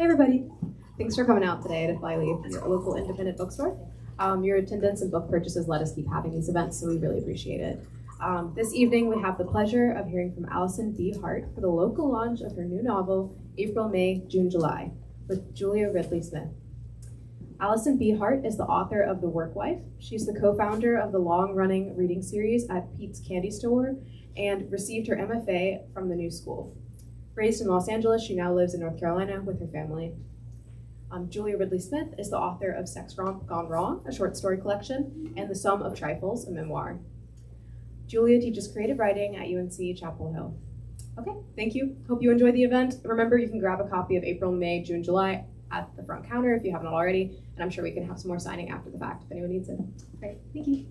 Hey everybody, thanks for coming out today to Flyleaf, a local independent bookstore. Your attendance and book purchases let us keep having these events, so we really appreciate it. This evening we have the pleasure of hearing from Alison B. Hart for the local launch of her new novel, April, May, June, July, with Julia Ridley Smith. Alison B. Hart is the author of The Work Wife. She's the co-founder of the long-running reading series at Pete's Candy Store and received her MFA from the New School. Raised in Los Angeles, she now lives in North Carolina with her family. Julia Ridley Smith is the author of Sex Romp Gone Wrong, a short story collection, and The Sum of Trifles, a memoir. Julia teaches creative writing at UNC Chapel Hill. Okay, thank you. Hope you enjoy the event. Remember, you can grab a copy of April, May, June, July at the front counter if you haven't already, and I'm sure we can have some more signing after the fact if anyone needs it. Great, thank you.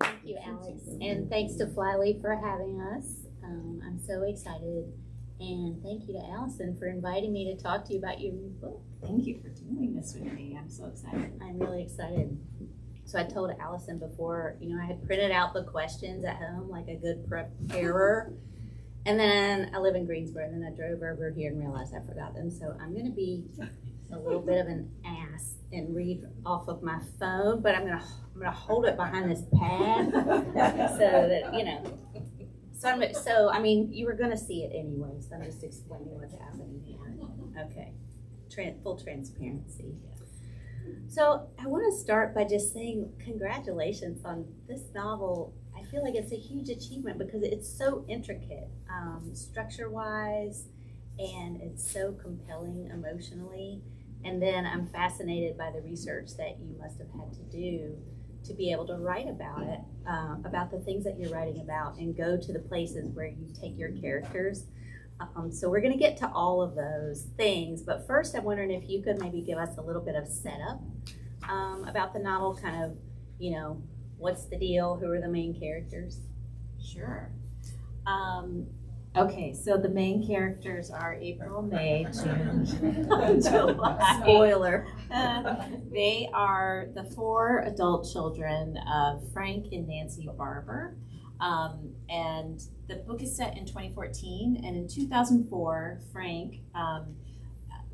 Thank you, Alex, and thanks to Flyleaf for having us. I'm so excited, and thank you to Alison for inviting me to talk to you about your new book. Thank you for doing this with me. I'm so excited. I'm really excited. So I told Alison before, I had printed out the questions at home like a good preparer, and then I live in Greensboro, and then I drove over here and realized I forgot them. So I'm going to be a little bit of an ass and read off of my phone, but I'm gonna hold it behind this pad so that So I mean, you were gonna see it anyway. So I'm just explaining what's happening here. Okay, full transparency. So I want to start by just saying congratulations on this novel. I feel like it's a huge achievement because it's so intricate, structure-wise, and it's so compelling emotionally. And then I'm fascinated by the research that you must have had to do to be able to write about it, about the things that you're writing about, and go to the places where you take your characters. So we're going to get to all of those things, but first I'm wondering if you could maybe give us a little bit of setup about the novel, kind of, what's the deal, who are the main characters? Sure. Okay, so the main characters are April, May, June, July. Spoiler. They are the 4 adult children of Frank and Nancy Barber. And the book is set in 2014, and in 2004, Frank,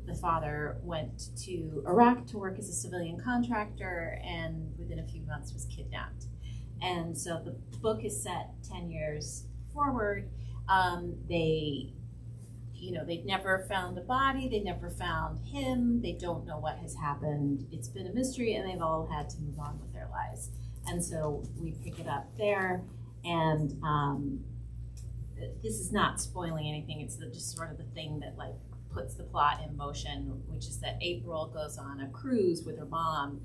the father, went to Iraq to work as a civilian contractor, and within a few months was kidnapped. And so the book is set 10 years forward. They've never found a body, they've never found him, they don't know what has happened. It's been a mystery, and they've all had to move on with their lives. And so we pick it up there, and this is not spoiling anything. It's just sort of the thing that puts the plot in motion, which is that April goes on a cruise with her mom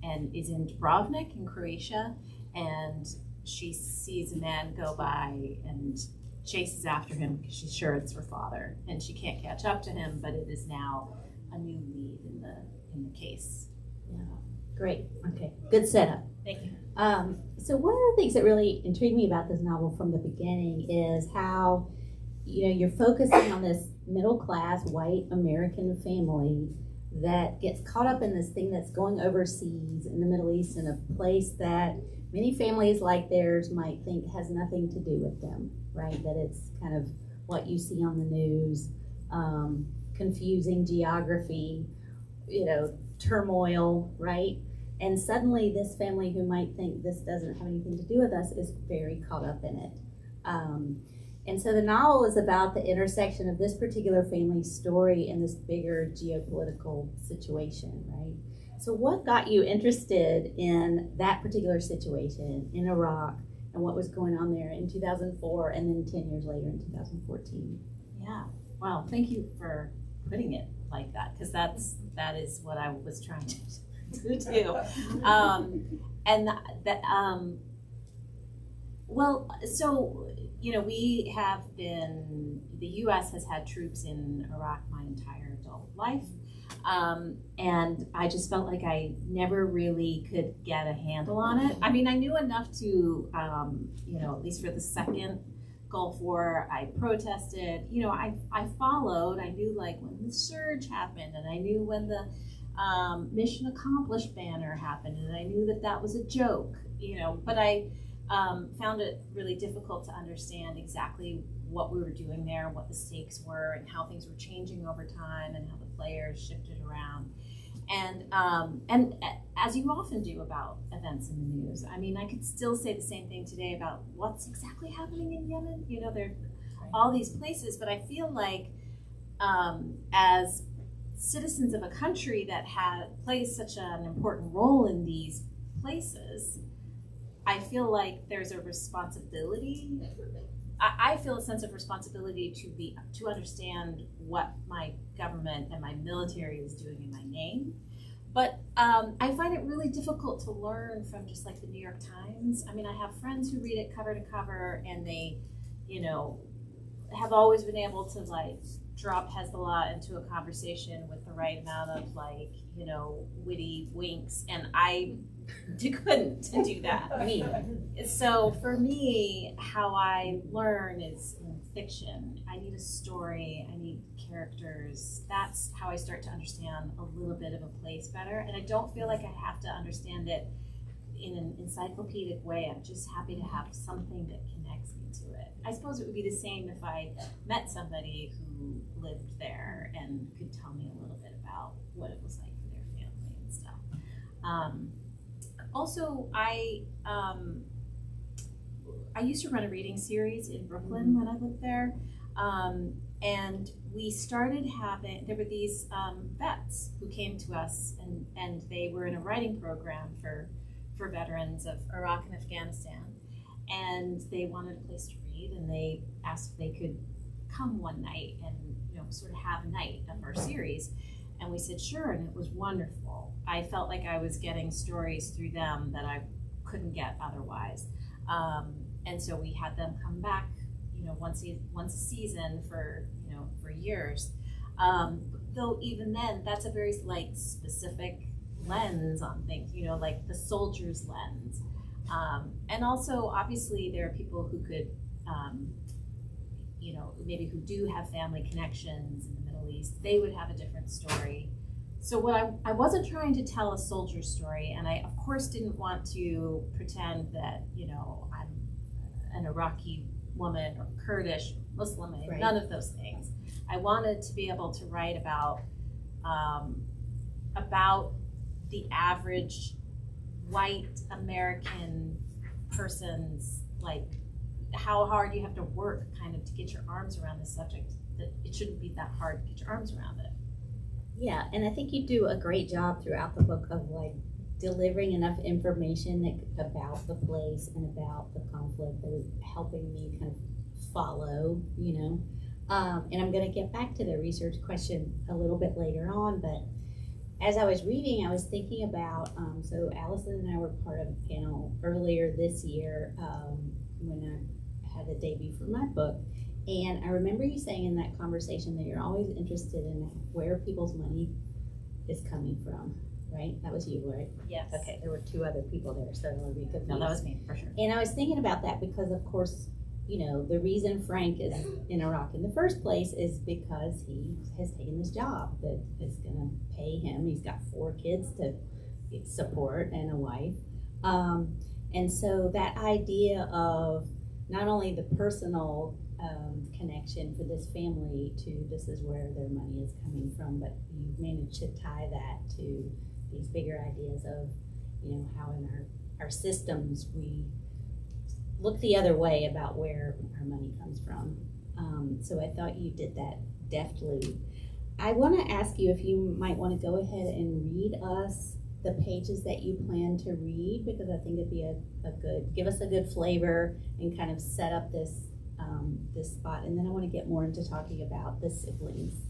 and is in Dubrovnik in Croatia, and she sees a man go by and chases after him because she's sure it's her father, and she can't catch up to him, but it is now a new lead in the case. Yeah, great. Okay, good setup. Thank you. So one of the things that really intrigued me about this novel from the beginning is how, you're focusing on this middle-class white American family that gets caught up in this thing that's going overseas in the Middle East, in a place that many families like theirs might think has nothing to do with them, right? That it's kind of what you see on the news, confusing geography, turmoil, right? And suddenly this family who might think this doesn't have anything to do with us is very caught up in it. And so the novel is about the intersection of this particular family's story and this bigger geopolitical situation, right? So what got you interested in that particular situation in Iraq and what was going on there in 2004 and then 10 years later in 2014? Yeah, wow, thank you for putting it like that, because that is what I was trying to do. We have been, the U.S. has had troops in Iraq my entire adult life. And I just felt like I never really could get a handle on it. I mean, I knew enough to, at least for the second Gulf War, I protested. I followed. I knew when the surge happened, and I knew when the Mission Accomplished banner happened, and I knew that was a joke. But I found it really difficult to understand exactly what we were doing there, what the stakes were, and how things were changing over time, and how the players shifted around. And as you often do about events in the news, I mean, I could still say the same thing today about what's exactly happening in Yemen. You know, there are all these places, but I feel like as citizens of a country that plays such an important role in these places, I feel like there's a responsibility. I feel a sense of responsibility to understand what my government and my military is doing in my name. But I find it really difficult to learn from just like the New York Times. I mean, I have friends who read it cover to cover, and they, you know, have always been able to like drop Hezbollah into a conversation with the right amount of like, you know, witty winks, and I couldn't do that. So for me, how I learn is in fiction. I need a story, I need characters. That's how I start to understand a little bit of a place better, and I don't feel like I have to understand it in an encyclopedic way. I'm just happy to have something that connects me to it. I suppose it would be the same if I met somebody who lived there and could tell me a little bit about what it was like for their family and stuff. Also, I used to run a reading series in Brooklyn when I lived there, and we started there were these vets who came to us, and they were in a writing program for veterans of Iraq and Afghanistan, and they wanted a place to read, and they asked if they could come one night and, you know, sort of have a night of our series. And we said sure, and it was wonderful. I felt like I was getting stories through them that I couldn't get otherwise. And so we had them come back, you know, once a season for, you know, for years. Though even then, that's a very like specific lens on things, you know, like the soldier's lens. And also, obviously, there are people who could, you know, maybe who do have family connections in the Middle East. They would have a different story. So what I wasn't trying to tell a soldier story, and I of course didn't want to pretend that, you know, I'm an Iraqi woman or Kurdish, Muslim, right. None of those things. I wanted to be able to write about the average white American person's, like, how hard you have to work kind of to get your arms around the subject, that it shouldn't be that hard to get your arms around it. Yeah, and I think you do a great job throughout the book of like delivering enough information about the place and about the conflict that is helping me kind of follow, you know. And I'm going to get back to the research question a little bit later on, but as I was reading, I was thinking about, so Alison and I were part of a panel earlier this year when I had a debut for my book. And I remember you saying in that conversation that you're always interested in where people's money is coming from, right? That was you, right? Yes. Okay, there were two other people there, so it would be confused. No, that was me, for sure. And I was thinking about that because, of course, you know, the reason Frank is in Iraq in the first place is because he has taken this job that is going to pay him. He's got 4 kids to support and a wife. And so that idea of not only the personal connection for this family to this is where their money is coming from, but you've managed to tie that to these bigger ideas of, you know, how in our systems we look the other way about where our money comes from. So I thought you did that deftly. I want to ask you if you might want to go ahead and read us the pages that you plan to read, because I think it'd be give us a good flavor and kind of set up this spot, and then I want to get more into talking about the siblings.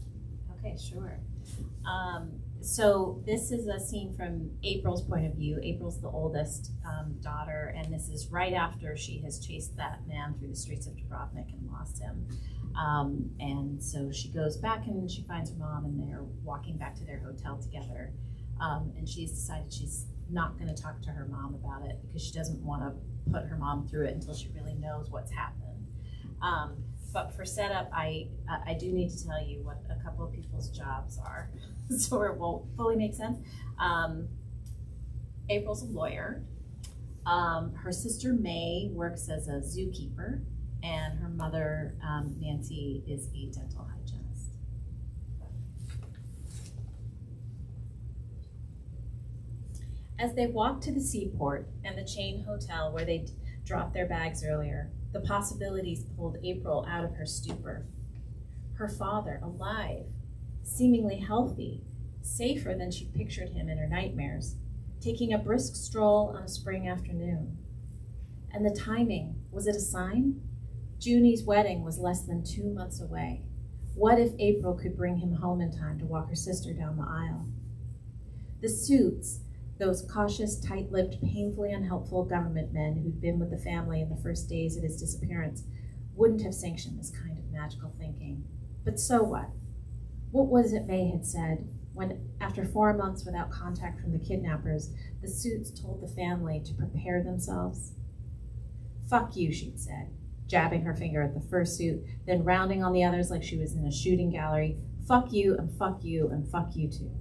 Okay, sure. So this is a scene from April's point of view. April's the oldest daughter, and this is right after she has chased that man through the streets of Dubrovnik and lost him. And so she goes back and she finds her mom, and they're walking back to their hotel together. And she's decided she's not going to talk to her mom about it because she doesn't want to put her mom through it until she really knows what's happened. But for setup, I do need to tell you what a couple of people's jobs are, so it won't fully make sense. April's a lawyer. Her sister May works as a zookeeper, and her mother, Nancy, is a dental hygienist. As they walked to the seaport and the chain hotel where they'd dropped their bags earlier, the possibilities pulled April out of her stupor. Her father, alive, seemingly healthy, safer than she pictured him in her nightmares, taking a brisk stroll on a spring afternoon. And the timing, was it a sign? Junie's wedding was less than 2 months away. What if April could bring him home in time to walk her sister down the aisle? The Suits, those cautious, tight-lipped, painfully unhelpful government men who'd been with the family in the first days of his disappearance, wouldn't have sanctioned this kind of magical thinking. But so what? What was it May had said when, after 4 months without contact from the kidnappers, the Suits told the family to prepare themselves? "Fuck you," she'd said, jabbing her finger at the first suit, then rounding on the others like she was in a shooting gallery. "Fuck you, and fuck you, and fuck you too."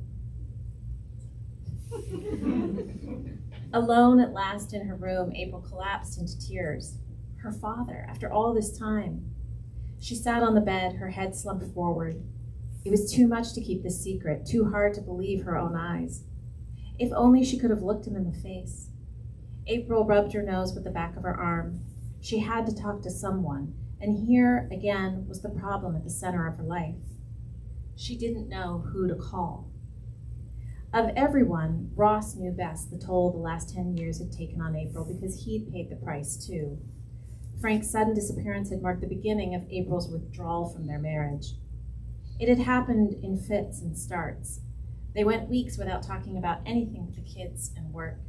Alone at last in her room, April collapsed into tears. Her father, after all this time. She sat on the bed, her head slumped forward. It was too much to keep this secret, too hard to believe her own eyes. If only she could have looked him in the face. April rubbed her nose with the back of her arm. She had to talk to someone, and here, again, was the problem at the center of her life. She didn't know who to call. Of everyone, Ross knew best the toll the last 10 years had taken on April because he'd paid the price too. Frank's sudden disappearance had marked the beginning of April's withdrawal from their marriage. It had happened in fits and starts. They went weeks without talking about anything but the kids and work.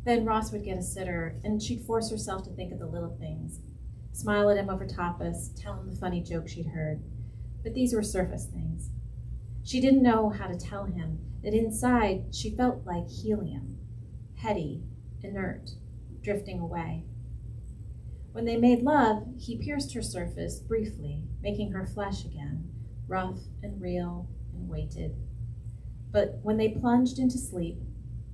Then Ross would get a sitter, and she'd force herself to think of the little things, smile at him over tapas, tell him the funny joke she'd heard. But these were surface things. She didn't know how to tell him that inside she felt like helium, heady, inert, drifting away. When they made love, he pierced her surface briefly, making her flesh again, rough and real and weighted. But when they plunged into sleep,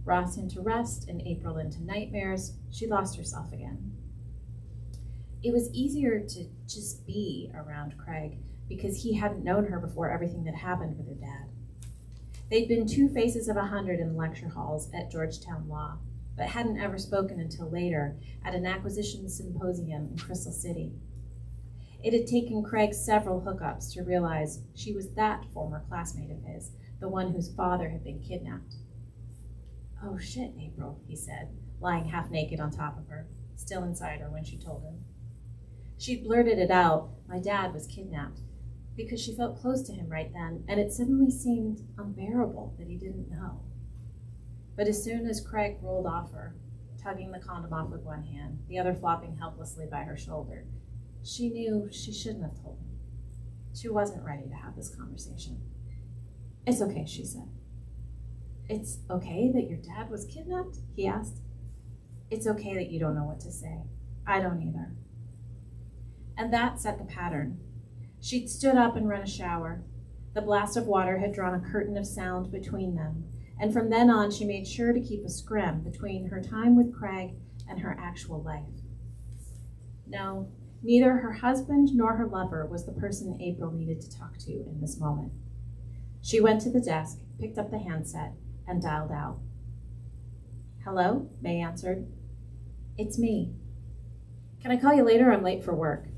Ross into rest and April into nightmares, she lost herself again. It was easier to just be around Craig because he hadn't known her before everything that happened with her dad. They'd been 2 faces of 100 in lecture halls at Georgetown Law, but hadn't ever spoken until later at an acquisition symposium in Crystal City. It had taken Craig several hookups to realize she was that former classmate of his, the one whose father had been kidnapped. "Oh shit, April," he said, lying half naked on top of her, still inside her when she told him. She'd blurted it out, "My dad was kidnapped," because she felt close to him right then, and it suddenly seemed unbearable that he didn't know. But as soon as Craig rolled off her, tugging the condom off with one hand, the other flopping helplessly by her shoulder, she knew she shouldn't have told him. She wasn't ready to have this conversation. "It's okay," she said. "It's okay that your dad was kidnapped?" he asked. "It's okay that you don't know what to say. I don't either." And that set the pattern. She'd stood up and run a shower. The blast of water had drawn a curtain of sound between them, and from then on she made sure to keep a scrim between her time with Craig and her actual life. No, neither her husband nor her lover was the person April needed to talk to in this moment. She went to the desk, picked up the handset, and dialed out. "Hello?" May answered. "It's me. Can I call you later? I'm late for work."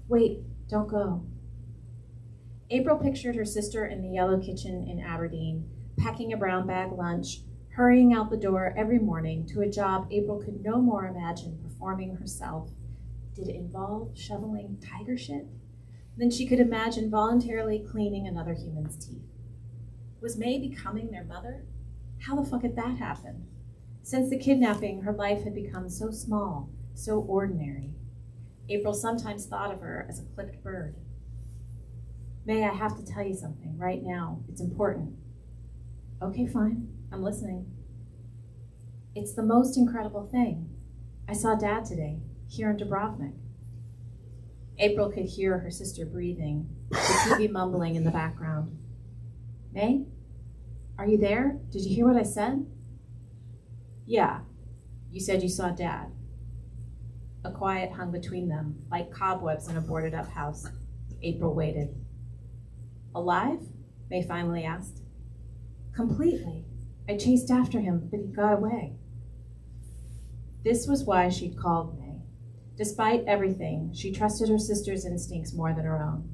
"Wait, don't go." April pictured her sister in the yellow kitchen in Aberdeen, packing a brown bag lunch, hurrying out the door every morning to a job April could no more imagine performing herself. Did it involve shoveling tiger shit? Than she could imagine voluntarily cleaning another human's teeth. Was May becoming their mother? How the fuck had that happened? Since the kidnapping, her life had become so small, so ordinary. April sometimes thought of her as a clipped bird. "May, I have to tell you something right now. It's important." "Okay, fine. I'm listening." "It's the most incredible thing. I saw Dad today, here in Dubrovnik." April could hear her sister breathing, the TV mumbling in the background. "May? Are you there? Did you hear what I said?" "Yeah. You said you saw Dad. A quiet hung between them, like cobwebs in a boarded-up house. April waited. Alive? May finally asked. Completely. I chased after him, but he got away. This was why she'd called May. Despite everything, she trusted her sister's instincts more than her own.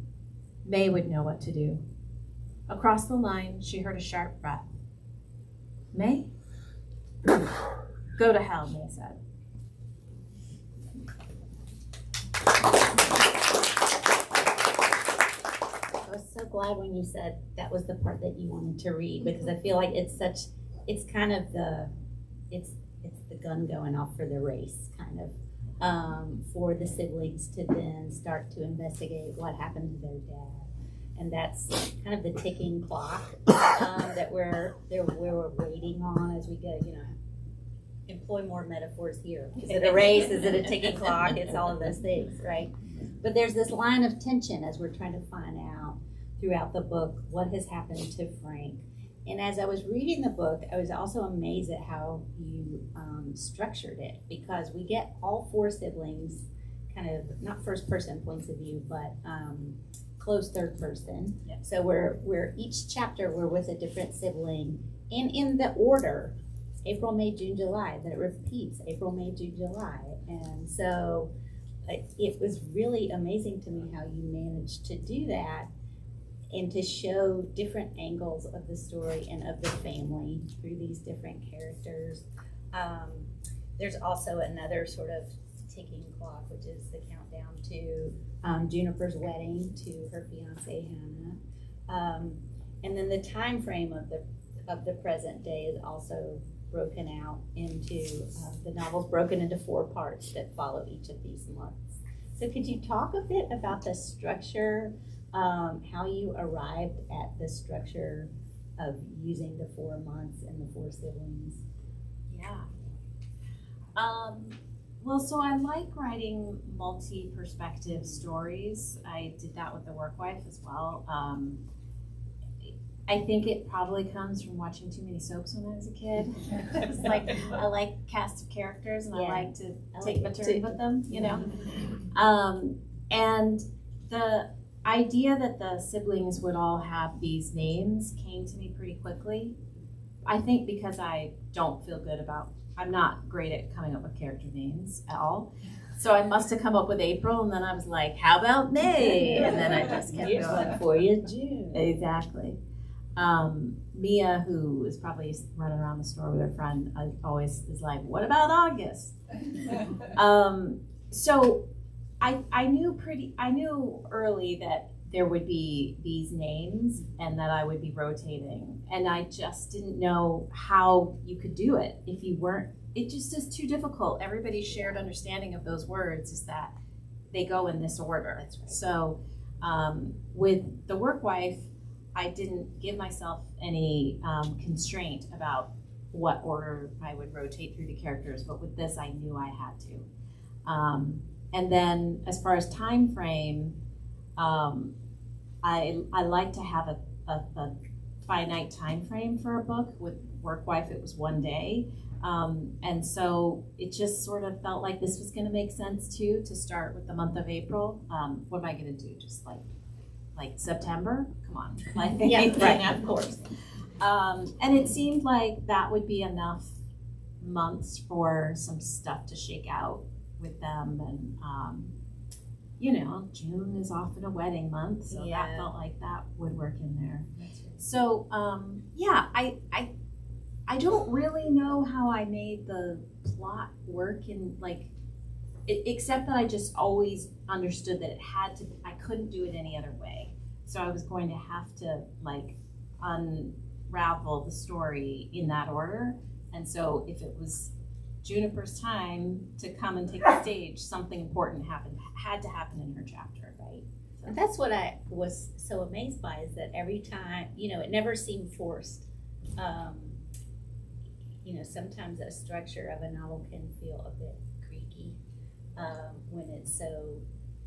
May would know what to do. Across the line, she heard a sharp breath. May? Go to hell, May said. I was so glad when you said that was the part that you wanted to read, because I feel like it's kind of it's the gun going off for the race, kind of, for the siblings to then start to investigate what happened to their dad. And that's kind of the ticking clock that we're waiting on as we go, employ more metaphors here. Is it a race? Is it a ticking clock? It's all of those things, right? But there's this line of tension as we're trying to find out throughout the book what has happened to Frank. And as I was reading the book, I was also amazed at how you structured it, because we get all four siblings kind of, not first person points of view, but close third person. Yep. So we're each chapter we're with a different sibling, and in the order, April, May, June, July, that it repeats, April, May, June, July. And so it was really amazing to me how you managed to do that and to show different angles of the story and of the family through these different characters. There's also another sort of ticking clock, which is the countdown to Juniper's wedding to her fiance Hannah, and then the time frame of the present day is also broken out into the novel's broken into 4 parts that follow each of these months. So could you talk a bit about the structure, how you arrived at the structure of using the 4 months and the 4 siblings? Yeah. Well, so I like writing multi-perspective stories. I did that with The Work Wife as well. I think it probably comes from watching too many soaps when I was a kid. It's like I like cast of characters, and I like to take my turn with them, And the idea that the siblings would all have these names came to me pretty quickly. I think because I'm not great at coming up with character names at all. So I must have come up with April, and then I was like, how about May? And then I just kept Here's going. one for you, June. Exactly. Mia, who is probably running around the store with her friend, always is like, what about August? So I knew early that there would be these names and that I would be rotating. And I just didn't know how you could do it if you weren't. It just is too difficult. Everybody's shared understanding of those words is that they go in this order. That's right. So with The Work Wife, I didn't give myself any constraint about what order I would rotate through the characters, but with this I knew I had to. And then as far as time frame, I like to have a finite time frame for a book. With Work Wife, it was 1 day. And so it just sort of felt like this was going to make sense too, to start with the month of April. What am I going to do? Just like September? Come on. Yeah, right, of course. And it seemed like that would be enough months for some stuff to shake out with them. And, June is often a wedding month, so that felt like that would work in there. So, I don't really know how I made the plot work except that I just always understood that I couldn't do it any other way. So I was going to have to unravel the story in that order. And so if it was Juniper's time to come and take the stage, something important had to happen in her chapter, right? So. And that's what I was so amazed by, is that every time, it never seemed forced. Sometimes a structure of a novel can feel a bit creaky when it's so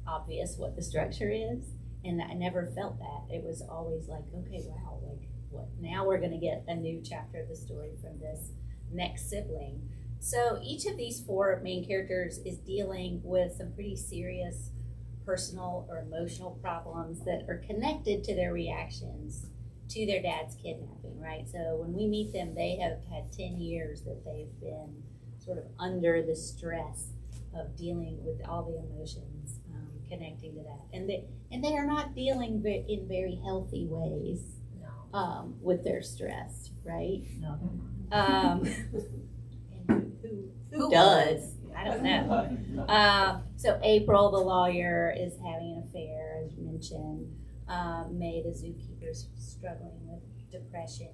obvious what the structure is. And I never felt that. It was always like, okay, wow, like what? Now we're going to get a new chapter of the story from this next sibling. So each of these four main characters is dealing with some pretty serious personal or emotional problems that are connected to their reactions to their dad's kidnapping, right? So when we meet them, they have had 10 years that they've been sort of under the stress of dealing with all the emotions connecting to that. And they are not dealing in very healthy ways with their stress, right? No. And who does? I don't know. So April, the lawyer, is having an affair, as you mentioned. May, the zookeeper, is struggling with depression.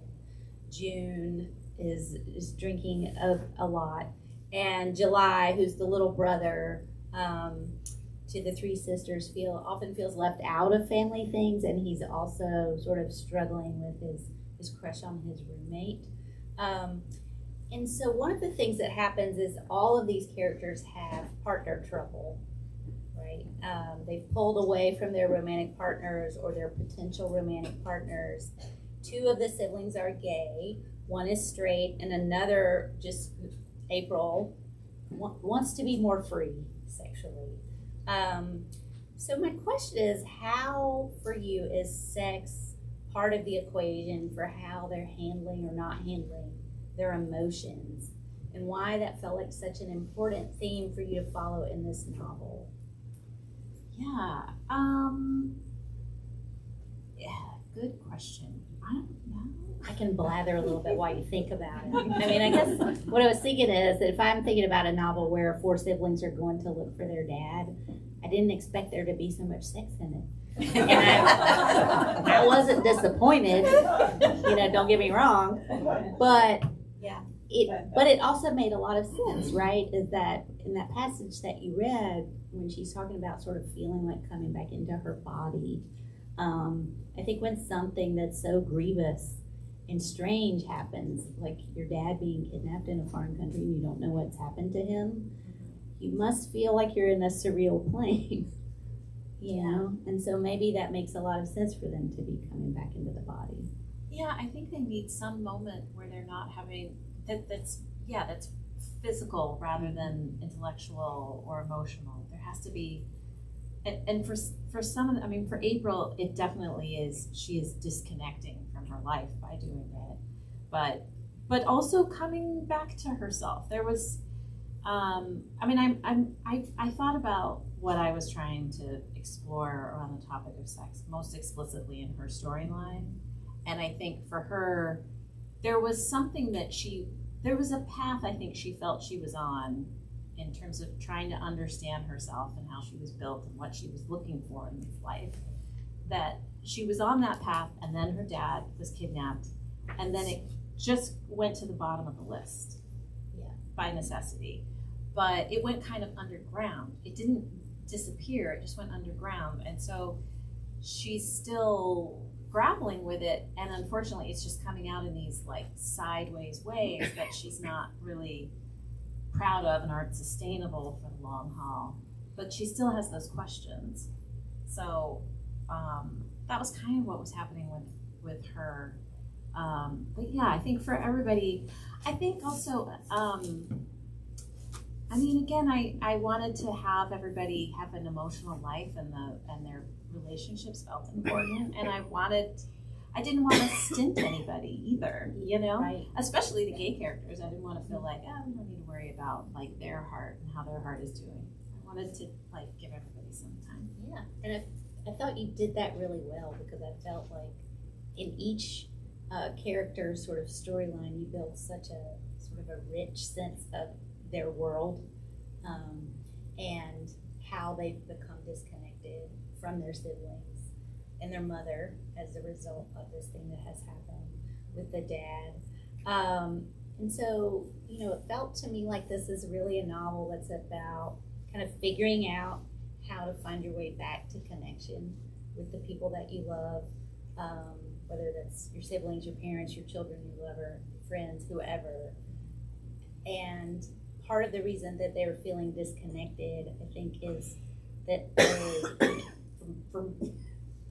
June is drinking a lot. And July, who's the little brother to the three sisters, often feels left out of family things, and he's also sort of struggling with his crush on his roommate. And so one of the things that happens is all of these characters have partner trouble, right? They've pulled away from their romantic partners or their potential romantic partners. Two of the siblings are gay, one is straight, and another, just April, wants to be more free sexually. So my question is, how for you is sex part of the equation for how they're handling or not handling their emotions, and why that felt like such an important theme for you to follow in this novel? Yeah. Yeah, good question. I don't know. I can blather a little bit while you think about it. I mean, I guess what I was thinking is that if I'm thinking about a novel where four siblings are going to look for their dad, I didn't expect there to be so much sex in it. And I wasn't disappointed, don't get me wrong, but it also made a lot of sense, right? Is that in that passage that you read, when she's talking about sort of feeling like coming back into her body, I think when something that's so grievous and strange happens, like your dad being kidnapped in a foreign country and you don't know what's happened to him, you must feel like you're in a surreal plane, And so maybe that makes a lot of sense for them to be coming back into the body. Yeah, I think they need some moment where they're not having that's physical rather than intellectual or emotional. There has to be, and for some of them, I mean, for April, it definitely is. She is disconnecting from her life by doing it, but also coming back to herself. There was, I thought about what I was trying to explore around the topic of sex most explicitly in her storyline. And I think for her, there was something there was a path I think she felt she was on in terms of trying to understand herself and how she was built and what she was looking for in this life. That she was on that path, and then her dad was kidnapped, and then it just went to the bottom of the list by necessity. But it went kind of underground. It didn't disappear, it just went underground. And so she's still grappling with it, and unfortunately it's just coming out in these like sideways ways that she's not really proud of and aren't sustainable for the long haul, but she still has those questions. So that was kind of what was happening with her, but yeah, I think for everybody, I think also I wanted to have everybody have an emotional life, and their relationships felt important, and I didn't want to stint anybody either, Right. Especially the gay characters. I didn't want to feel like, we don't need to worry about like their heart and how their heart is doing. I wanted to like give everybody some time. Yeah, and I thought you did that really well, because I felt like in each character's sort of storyline, you built such a sort of a rich sense of their world, and how they've become disconnected from their siblings and their mother as a result of this thing that has happened with the dad. And so, it felt to me like this is really a novel that's about kind of figuring out how to find your way back to connection with the people that you love, whether that's your siblings, your parents, your children, your lover, friends, whoever. And part of the reason that they're feeling disconnected, I think, is that from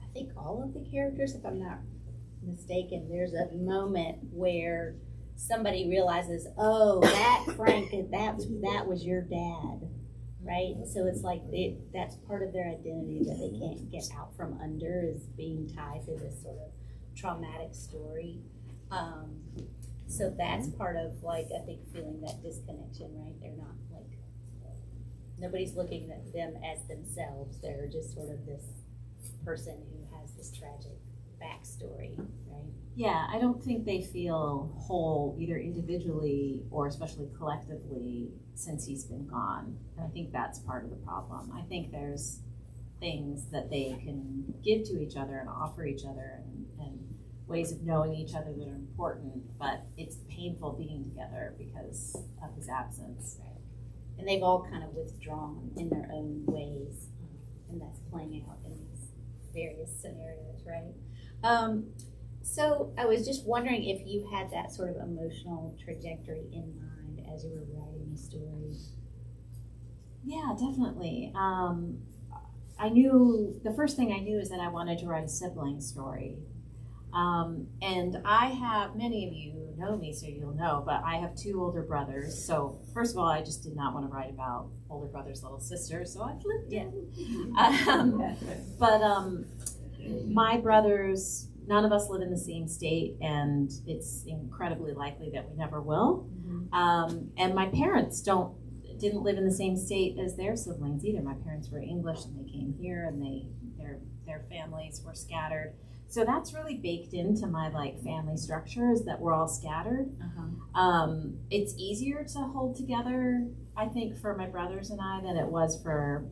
I think all of the characters, if I'm not mistaken, there's a moment where somebody realizes, oh, that Frank, that was your dad, right? So it's like that's part of their identity that they can't get out from under, is being tied to this sort of traumatic story. So that's part of, like, I think, feeling that disconnection, right? They're not, like, nobody's looking at them as themselves. They're just sort of this person who has this tragic backstory, right? Yeah, I don't think they feel whole either individually or especially collectively since he's been gone. And I think that's part of the problem. I think there's things that they can give to each other and offer each other, and ways of knowing each other that are important, but it's painful being together because of his absence. Right. And they've all kind of withdrawn in their own ways, and that's playing out in these various scenarios, right? So I was just wondering if you had that sort of emotional trajectory in mind as you were writing the story. Yeah, definitely. I knew, the first thing I knew is that I wanted to write a sibling story. And I have, many of you know me, so you'll know, but I have 2 older brothers. So first of all, I just did not want to write about older brother's little sister, so I flipped it. My brothers, none of us live in the same state, and it's incredibly likely that we never will. And my parents didn't live in the same state as their siblings either. My parents were English, and they came here, and their families were scattered. So that's really baked into my, like, family structure, is that we're all scattered. It's easier to hold together, I think, for my brothers and I than it was for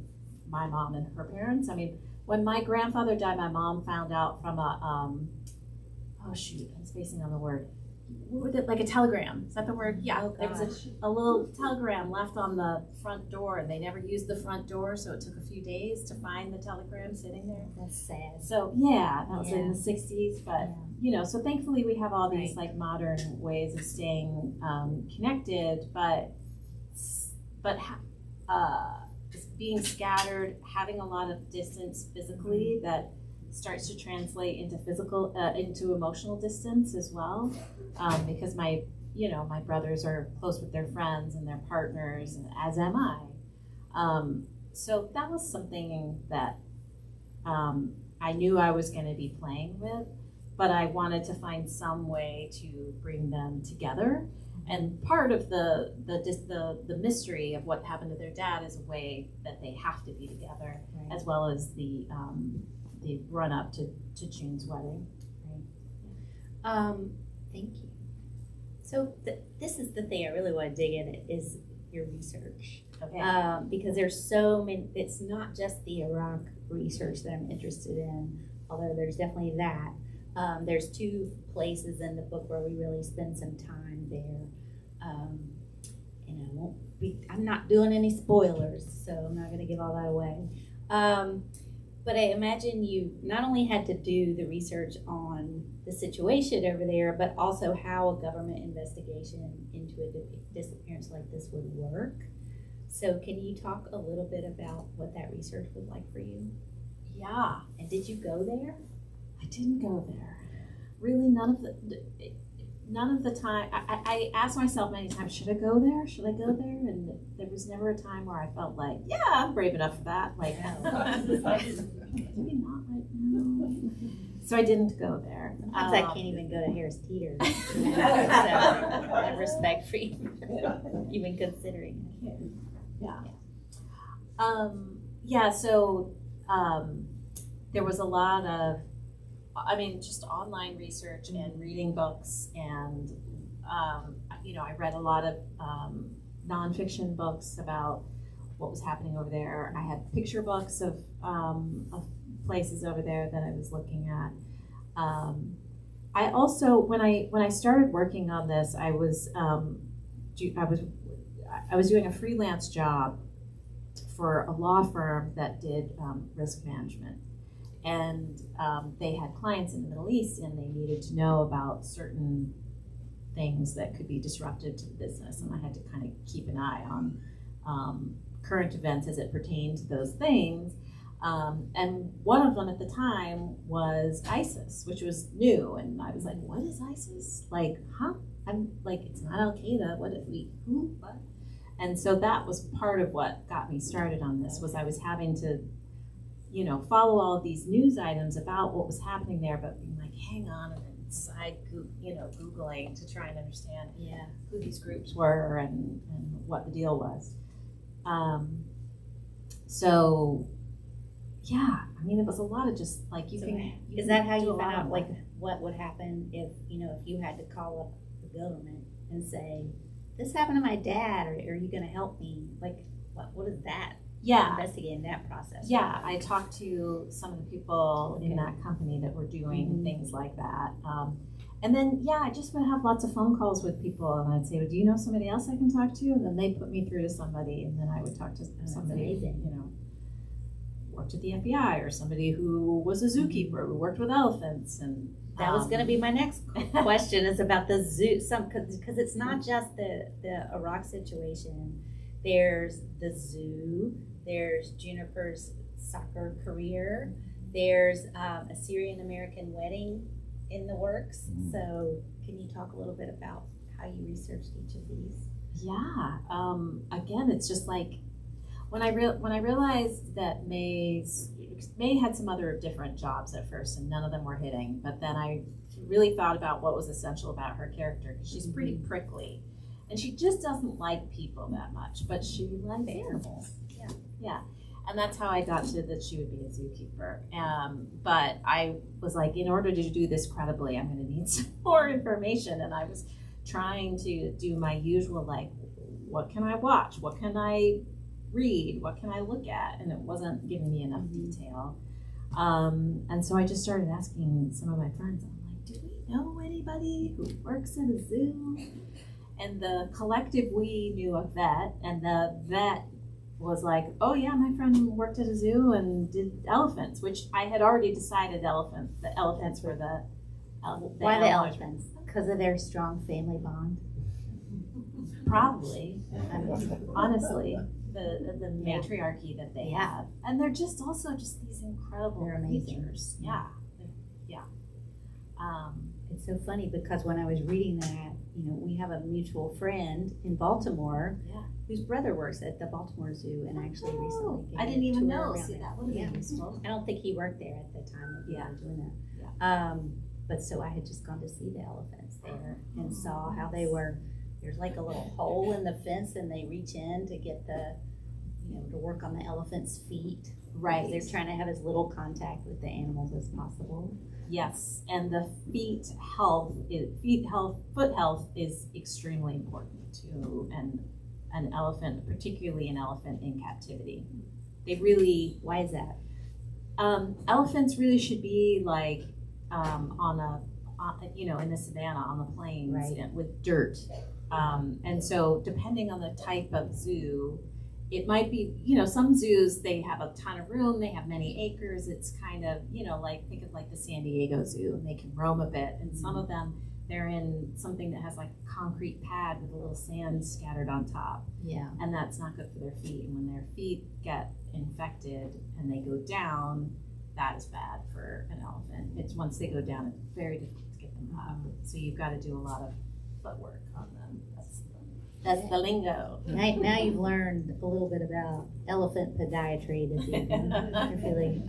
my mom and her parents. I mean, when my grandfather died, my mom found out from I'm spacing on the word. Like a telegram. Is that the word? Yeah. Oh, there was a little telegram left on the front door, and they never used the front door, so it took a few days to find the telegram sitting there. That's sad. So yeah, that was in the 60s, but you know, so thankfully we have all these like modern ways of staying connected, but just being scattered, having a lot of distance physically that starts to translate into into emotional distance as well, because my brothers are close with their friends and their partners, and as am I. So that was something that I knew I was going to be playing with, but I wanted to find some way to bring them together. And part of the mystery of what happened to their dad is a way that they have to be together, as well as the run up to June's wedding. Thank you. So this is the thing I really want to dig in, is your research. Okay. Because there's so many, it's not just the Iraq research that I'm interested in, although there's definitely that. There's 2 places in the book where we really spend some time there. And I'm not doing any spoilers, so I'm not going to give all that away. But I imagine you not only had to do the research on the situation over there, but also how a government investigation into a disappearance like this would work. So can you talk a little bit about what that research was like for you? Yeah. And did you go there? I didn't go there. Really, none of the time. I asked myself many times, should I go there? Should I go there? And there was never a time where I felt like, yeah, I'm brave enough for that. Like, maybe not right now. So I didn't go there. Sometimes I can't even go to Harris Teeter. So I have respect for you even considering it. So there was a lot of, just online research and reading books, and I read a lot of nonfiction books about what was happening over there. I had picture books of places over there that I was looking at. I also, when I started working on this, I was doing a freelance job for a law firm that did risk management. And they had clients in the Middle East, and they needed to know about certain things that could be disruptive to the business. And I had to kind of keep an eye on current events as it pertained to those things. And one of them at the time was ISIS, which was new. And I was like, what is ISIS? Like, huh? I'm like, it's not Al Qaeda. Who? What? And so that was part of what got me started on this, was I was having to, follow all of these news items about what was happening there, but being like, hang on, and then Googling to try and understand who these groups were and what the deal was. So, yeah, I mean, it was a lot of just like Is that how you found out, like, what would happen if you had to call up the government and say, this happened to my dad, or are you going to help me? Like, what is that? Investigating that process. Yeah, I talked to some of the people in that company that were doing things like that. And then, I just would have lots of phone calls with people, and I'd say, well, do you know somebody else I can talk to? And then they put me through to somebody, and then I would talk to somebody, worked at the FBI, or somebody who was a zookeeper who worked with elephants. And that was going to be my next question, is about the zoo. Because it's not just the Iraq situation. There's the zoo. There's Juniper's soccer career. There's a Syrian American wedding in the works. So can you talk a little bit about how you researched each of these? Yeah. Again, it's just like when I realized that May had some other different jobs at first, and none of them were hitting. But then I really thought about what was essential about her character, because she's pretty prickly, and she just doesn't like people that much, but she likes animals. Yeah. And that's how I got to that she would be a zookeeper. But I was like, in order to do this credibly, I'm going to need some more information. And I was trying to do my usual, like, what can I watch? What can I read? What can I look at? And it wasn't giving me enough detail. And so I just started asking some of my friends. I'm like, do we know anybody who works at a zoo? And the collective we knew a vet, and the vet was like, oh yeah, my friend worked at a zoo and did elephants, which I had already decided the elephants were the Why the elephants? Because of their strong family bond? Probably. Honestly, the matriarchy that they have. And they're just also just these incredible creatures. Yeah. It's so funny because when I was reading that, we have a mutual friend in Baltimore whose brother works at the Baltimore Zoo, and actually recently I didn't even know. See, that would have been useful. I don't think he worked there at the time that we were doing that. But so I had just gone to see the elephants there and saw how they were. There's like a little hole in the fence, and they reach in to get the, to work on the elephant's feet. Right. They're trying to have as little contact with the animals as possible. Yes, and the foot health is extremely important to an elephant, particularly an elephant in captivity. They really. Why is that? Elephants really should be like in the savannah, on the plains, with dirt. And so depending on the type of zoo, it might be, some zoos, they have a ton of room, they have many acres. It's kind of, like, think of like the San Diego Zoo, and they can roam a bit. And some of them, they're in something that has like a concrete pad with a little sand scattered on top. Yeah. And that's not good for their feet. And when their feet get infected and they go down, that is bad for an elephant. It's once they go down, it's very difficult to get them up. So you've got to do a lot of footwork on them. That's the lingo. Now you've learned a little bit about elephant podiatry this evening.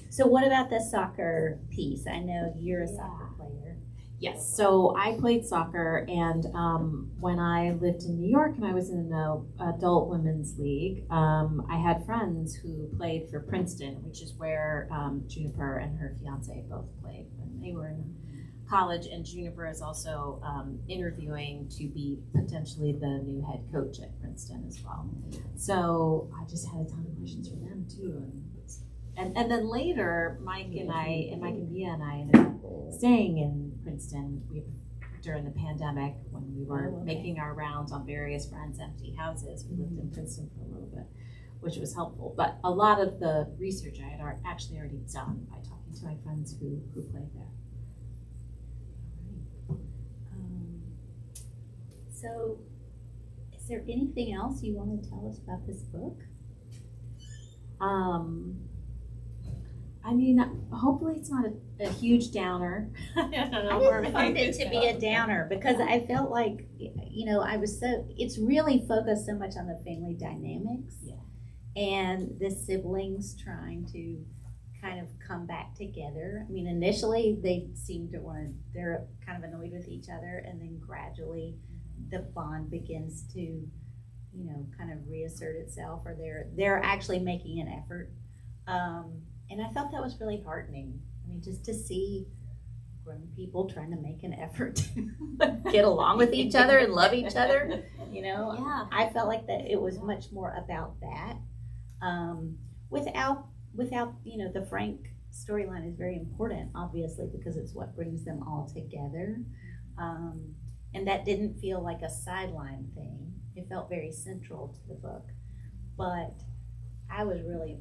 So what about the soccer piece? I know you're a soccer player. Yes, so I played soccer, and when I lived in New York and I was in the adult women's league, I had friends who played for Princeton, which is where Juniper and her fiance both played when they were in college. And Juniper is also interviewing to be potentially the new head coach at Princeton as well. So I just had a ton of questions for them too. And then later, Mike and Bia and I ended up staying in Princeton during the pandemic when we were making our rounds on various friends' empty houses. We lived in Princeton for a little bit, which was helpful. But a lot of the research I had actually already done by talking to my friends who played there. So, is there anything else you want to tell us about this book? I mean, hopefully it's not a huge downer. I don't know. I didn't find it to be a downer because I felt like, it's really focused so much on the family dynamics. Yeah. And the siblings trying to kind of come back together. I mean, initially they seem to they're kind of annoyed with each other, and then gradually the bond begins to, kind of reassert itself, or they're actually making an effort. And I thought that was really heartening. I mean, just to see grown people trying to make an effort to get along with each other and love each other, Yeah. I felt like that it was much more about that. Without, the Frank storyline is very important, obviously, because it's what brings them all together. And that didn't feel like a sideline thing. It felt very central to the book. But I was really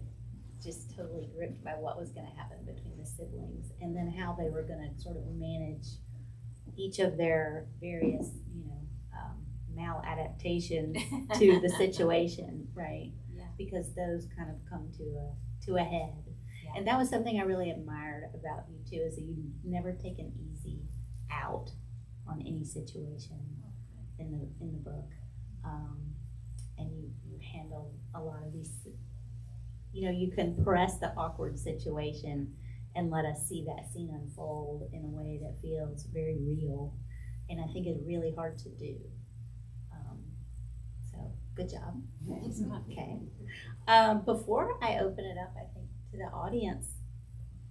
just totally gripped by what was going to happen between the siblings, and then how they were going to sort of manage each of their various, maladaptations to the situation, right? Yeah. Because those kind of come to a head. Yeah. And that was something I really admired about you too, is that you never take an easy out on any situation in the book, and you handle a lot of these. You can press the awkward situation and let us see that scene unfold in a way that feels very real, and I think it's really hard to do. So good job. Okay. Before I open it up, I think, to the audience,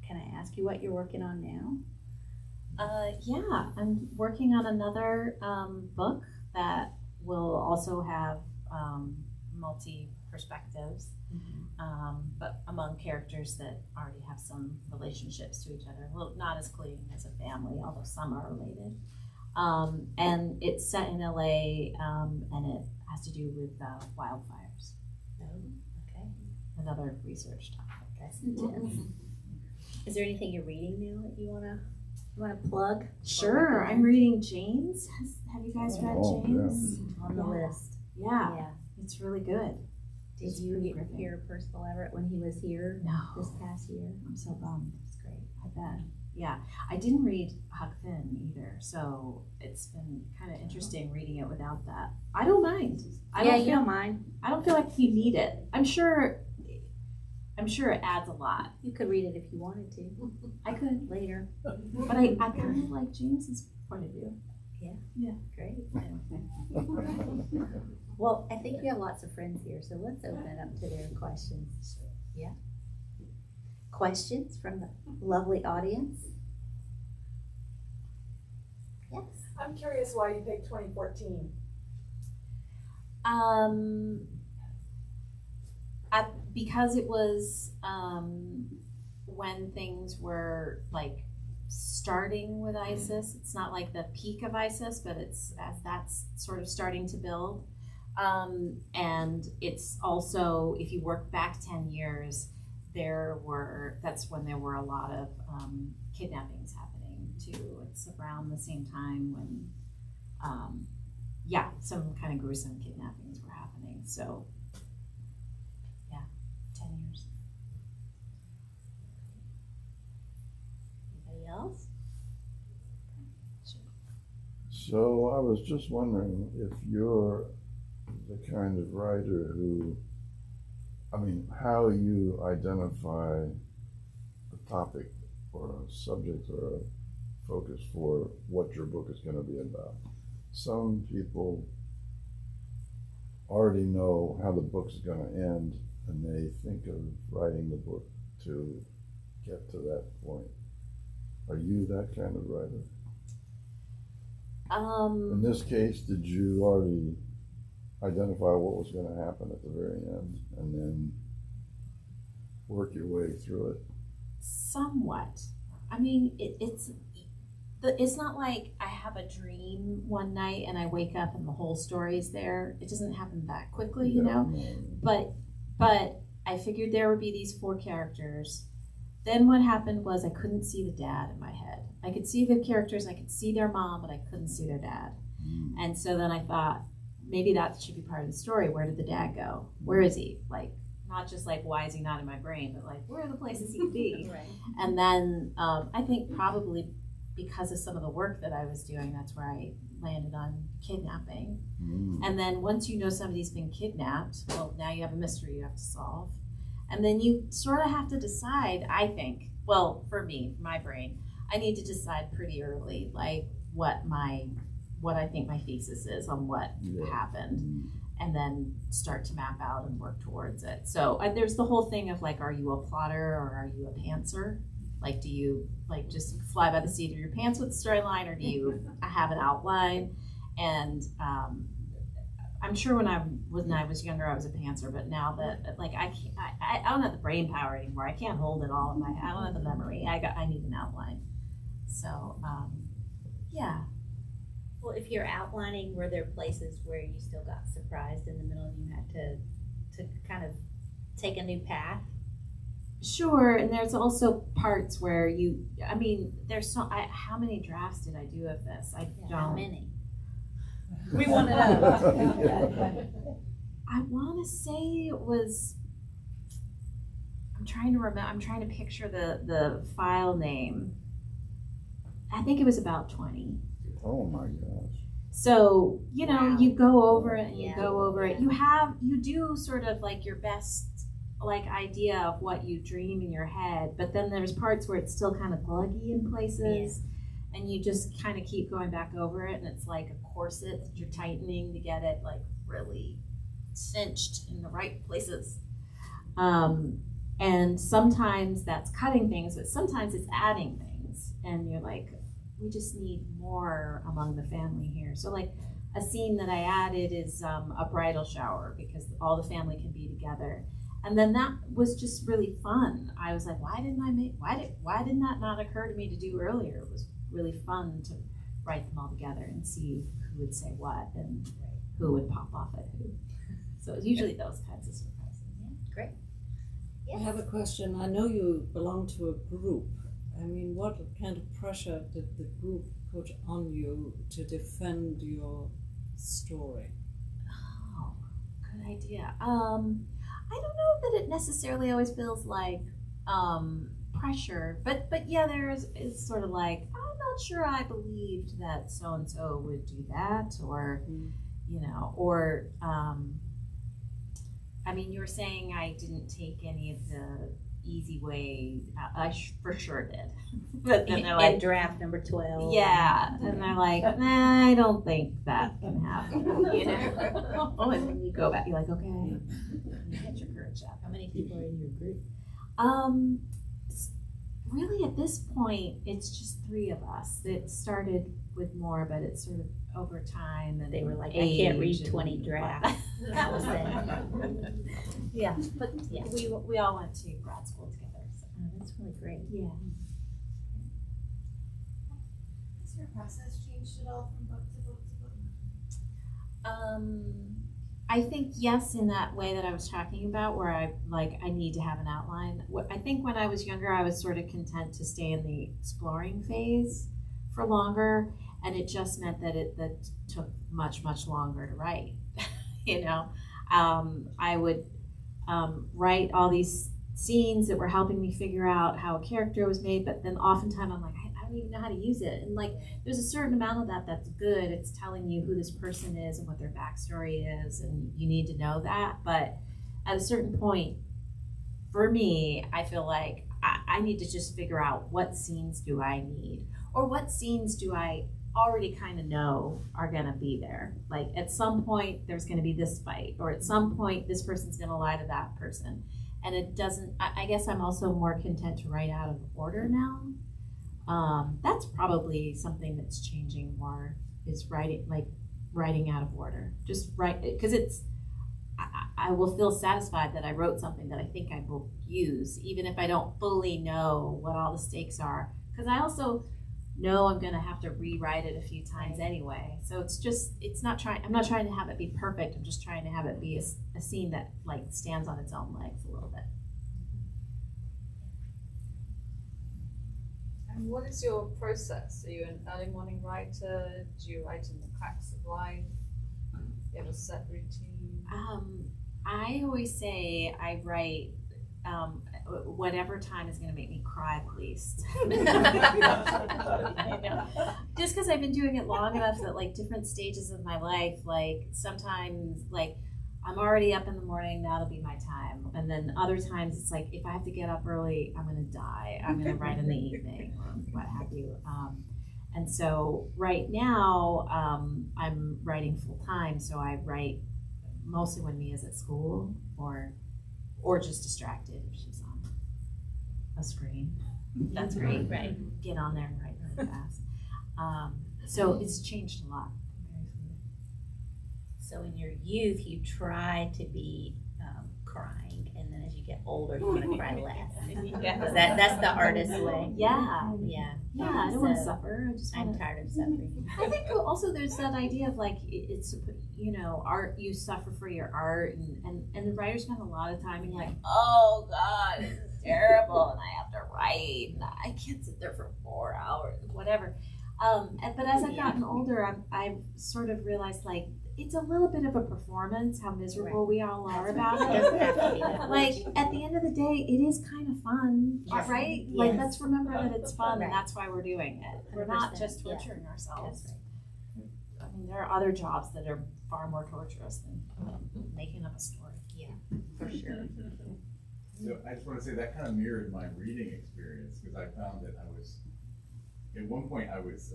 can I ask you what you're working on now? Yeah, I'm working on another book that will also have multi-perspectives, but among characters that already have some relationships to each other. Well, not as clean as a family, although some are related. And it's set in LA, and it has to do with wildfires. Oh, okay. Another research topic. That's intense. Is there anything you're reading now that you wanna plug? Sure, I'm reading James. Have you guys read James? On the list. Yeah, Yeah. it's really good. Did It's you pretty gripping. hear Percival Everett when he was here No, this past year? I'm so bummed. It's great. I bet. Yeah, I didn't read Huck Finn either, so it's been kind of interesting reading it without that. I don't mind. I don't you feel don't mind. I don't feel like you need it. I'm sure it adds a lot. You could read it if you wanted to I could, later. but I kind of like James's point of view. Great. Well, I think you have lots of friends here, so let's open it up to their questions. Yeah. Questions from the lovely audience? Yes. I'm curious why you picked 2014. Because it was when things were like starting with ISIS. It's not like the peak of ISIS, but it's as that's sort of starting to build. And it's also, if you work back 10 years, that's when there were a lot of kidnappings happening too. It's around the same time when, some kind of gruesome kidnappings were happening. So, 10 years. Anybody else? So I was just wondering if you're the kind of writer how you identify a topic or a subject or a focus for what your book is going to be about. Some people already know how the book's going to end, and they think of writing the book to get to that point. Are you that kind of writer? In this case, did you already identify what was going to happen at the very end and then work your way through it? Somewhat. I mean, it's not like I have a dream one night and I wake up and the whole story's there. It doesn't happen that quickly, you know? But I figured there would be these 4 characters. Then what happened was I couldn't see the dad in my head. I could see the characters, I could see their mom, but I couldn't see their dad. And so then I thought, maybe that should be part of the story. Where did the dad go? Where is he? Like, not just like, why is he not in my brain, but like, where are the places he could be? Right. And then I think probably because of some of the work that I was doing, that's where I landed on kidnapping. And then once you know somebody's been kidnapped, well, now you have a mystery you have to solve. And then you sort of have to decide, I think, well, for me, my brain, I need to decide pretty early, like what I think my thesis is on what happened, and then start to map out and work towards it. So there's the whole thing of like, are you a plotter or are you a pantser? Like, do you like just fly by the seat of your pants with the storyline, or do you have an outline? And I'm sure when I was younger, I was a pantser, but now that like I don't have the brain power anymore. I can't hold it all in my. I don't have the memory. I need an outline. So yeah. Well, if you're outlining, were there places where you still got surprised in the middle and you had to kind of take a new path? Sure, and there's also parts where there's how many drafts did I do of this? I don't. How many? We want to know. I want to say it was. I'm trying to remember. I'm trying to picture the file name. I think it was about 20. Oh my gosh. So, Wow. you go over it and you Yeah. go over it. You do sort of like your best like idea of what you dream in your head, but then there's parts where it's still kind of gluggy in places, and you just kind of keep going back over it, and it's like a corset that you're tightening to get it like really cinched in the right places. And sometimes that's cutting things, but sometimes it's adding things, and you're like, we just need more among the family here. So like a scene that I added is a bridal shower because all the family can be together. And then that was just really fun. I was like, why didn't that not occur to me to do earlier? It was really fun to write them all together and see who would say what and who would pop off at who. So it's usually those kinds of surprises. Yeah, great. I have a question. I know you belong to a group. I mean, what kind of pressure did the group put on you to defend your story? Oh, good idea. I don't know that it necessarily always feels like pressure, but yeah, it's sort of like, I'm not sure I believed that so and so would do that, or or I mean, you were saying I didn't take any of the easy way. I for sure did, but then they're like, draft number 12. yeah, and they're like, nah, I don't think that can happen, and then you go back, you're like, okay, get your courage up. How many people are in your group? Really at this point, it's just 3 of us. It started with more, but it's sort of over time, and They were like, I age can't read and 20 drafts. That was it. Yeah, but Yeah. we all went to grad school together. So. Oh, that's really great. Yeah. Has your process changed at all from book to book to book? I think yes, in that way that I was talking about, where I need to have an outline. I think when I was younger, I was sort of content to stay in the exploring phase for longer, and it just meant that that took much longer to write. I would write all these scenes that were helping me figure out how a character was made, but then oftentimes I'm like, I don't even know how to use it. And like, there's a certain amount of that that's good. It's telling you who this person is and what their backstory is, and you need to know that. But at a certain point, for me, I feel like I need to just figure out what scenes do I need, or what scenes do I already kind of know are going to be there. Like at some point there's going to be this fight, or at some point this person's going to lie to that person. And it doesn't, I guess I'm also more content to write out of order now. That's probably something that's changing more, is writing out of order. Just write, because I will feel satisfied that I wrote something that I think I will use, even if I don't fully know what all the stakes are. Because I also know I'm going to have to rewrite it a few times anyway. So I'm not trying to have it be perfect. I'm just trying to have it be a scene that like stands on its own legs a little bit. And what is your process? Are you an early morning writer? Do you write in the cracks of life? Do you have a set routine? I always say I write whatever time is going to make me cry the least. Just because I've been doing it long enough that like different stages of my life, like sometimes like I'm already up in the morning, that'll be my time. And then other times it's like if I have to get up early, I'm going to die. I'm going to write in the evening or what have you. And so right now I'm writing full time, so I write mostly when Mia's at school or just distracted if she's on a screen. That's great, right? Get on there and write really fast. So it's changed a lot. So in your youth, you try to be crying, and then as you get older, you want to cry less. So that's the artist's way. Yeah. Yeah. Yeah, I don't want to suffer. I just I'm want to. tired of suffering. I think also there's that idea of like it's art. You suffer for your art, and the writers spend a lot of time being like, oh God, this is terrible, and I have to write, and I can't sit there for 4 hours, whatever. But as I've gotten older, I've sort of realized like it's a little bit of a performance how miserable we all are about it. Doesn't have to be that Like at the end of the day, it is kind of fun, Yes. right? Yes. Like let's remember that it's fun, Right. and that's why we're doing it. We're not 100%, just yeah. torturing ourselves. That's I mean, there are other jobs that are far more torturous than making up a story. for sure. So I just want to say that kind of mirrored my reading experience because I found that at one point I was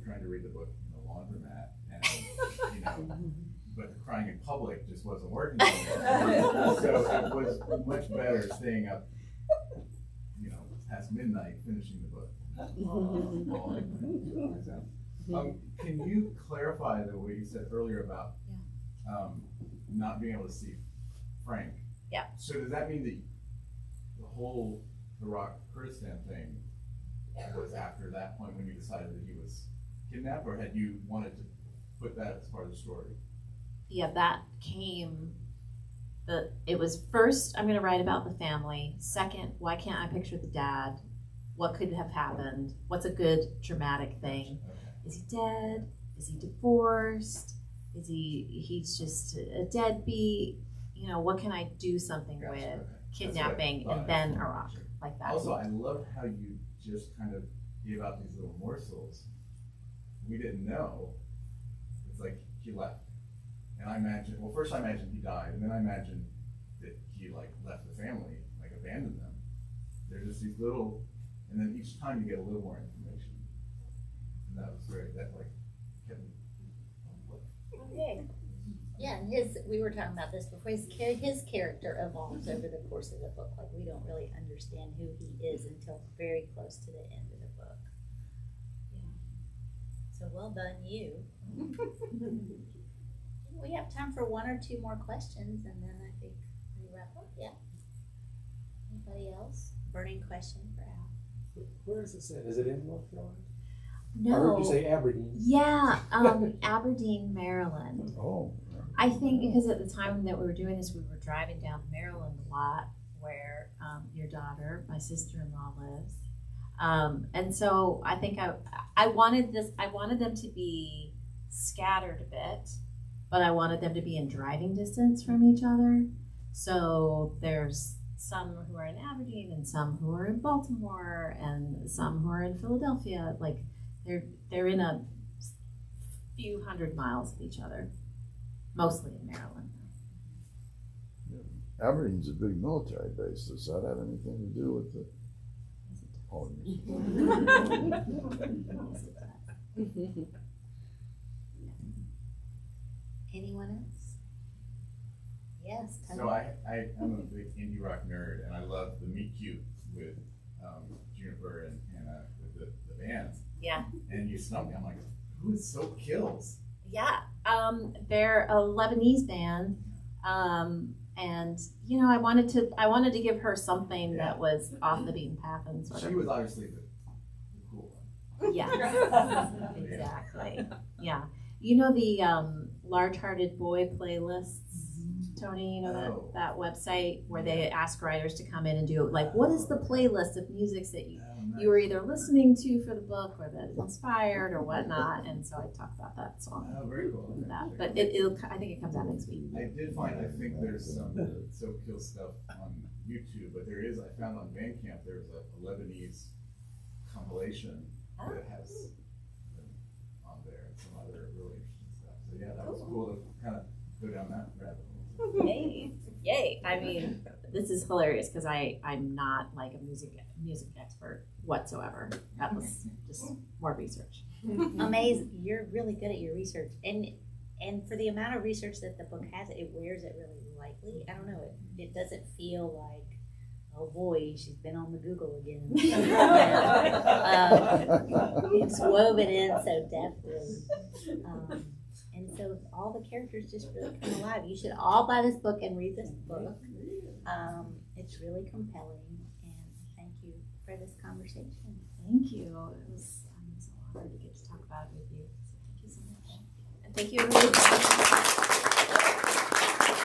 trying to read the book in the laundromat, and but crying in public just wasn't working for me. So it was much better staying up, past midnight finishing the book. Can you clarify the way you said earlier about not being able to see Frank? Yeah. So does that mean that the whole Iraq Kurdistan thing was after that point when you decided that he was kidnapped, or had you wanted to put that as part of the story? Yeah, that came. It was first, I'm going to write about the family. Second, why can't I picture the dad? What could have happened? What's a good dramatic thing? Okay. Is he dead? Is he divorced? Is he's just a deadbeat? What can I do something Gotcha, with? okay. Kidnapping That's what I and then thought. Iraq, like that. Also, I love how you just kind of gave out these little morsels. We didn't know. It's like he left. And I imagined, first I imagined he died, and then I imagined that he left the family, abandoned them. There's just these little, and then each time you get a little more information. And that was great. That kept me on the hook. Okay. Yeah, and we were talking about this before, his character evolves over the course of the book. We don't really understand who he is until very close to the end of the book. Yeah. So well done, you. We have time for one or two more questions, and then I think we wrap up. Yeah. Anybody else? Burning question for Al? Where is this at? Is it in North Carolina? No. I heard you say Aberdeen. Yeah, Aberdeen, Maryland. Oh. I think because at the time that we were doing this, we were driving down to Maryland a lot, where your daughter, my sister-in-law, lives. And so I think I wanted them to be scattered a bit, but I wanted them to be in driving distance from each other. So there's some who are in Aberdeen and some who are in Baltimore and some who are in Philadelphia. They're in a few hundred miles of each other, mostly in Maryland. Aberdeen's a big military base. Does that have anything to do with the? Oh, Anyone else? Yes. So I'm a big indie rock nerd, and I love the meet cute with Juniper and Hannah with the bands. Yeah. And you stumped me. I'm like, who is So Kills? Yeah. They're a Lebanese band. And I wanted to give her something that was off the beaten path and sort She of. was obviously the cool one. Yeah. Exactly. Yeah. The Large-Hearted Boy playlists, Tony, that website where they ask writers to come in and do what is the playlist of musics that you. you were either listening to for the book or that inspired or whatnot. And so I talked about that song. Oh, very cool. That. But I think it comes out next week. I think there's some So Kill stuff on YouTube, but I found on Bandcamp there's a Lebanese compilation that has on there and some other really interesting stuff. So yeah, that was cool to kind of go down that rabbit hole. Yay. I mean, this is hilarious because I'm not like a music expert whatsoever. That was just more research. Amazing. You're really good at your research. And for the amount of research that the book has, it wears it really lightly. I don't know, it doesn't feel like, oh boy, she's been on the Google again. It's woven in so deftly. And so all the characters just really come alive. You should all buy this book and read this book. It's really compelling. And thank you for this conversation. Thank you. It was an honor to get to talk about it with you. So thank you so much. And thank you, everybody.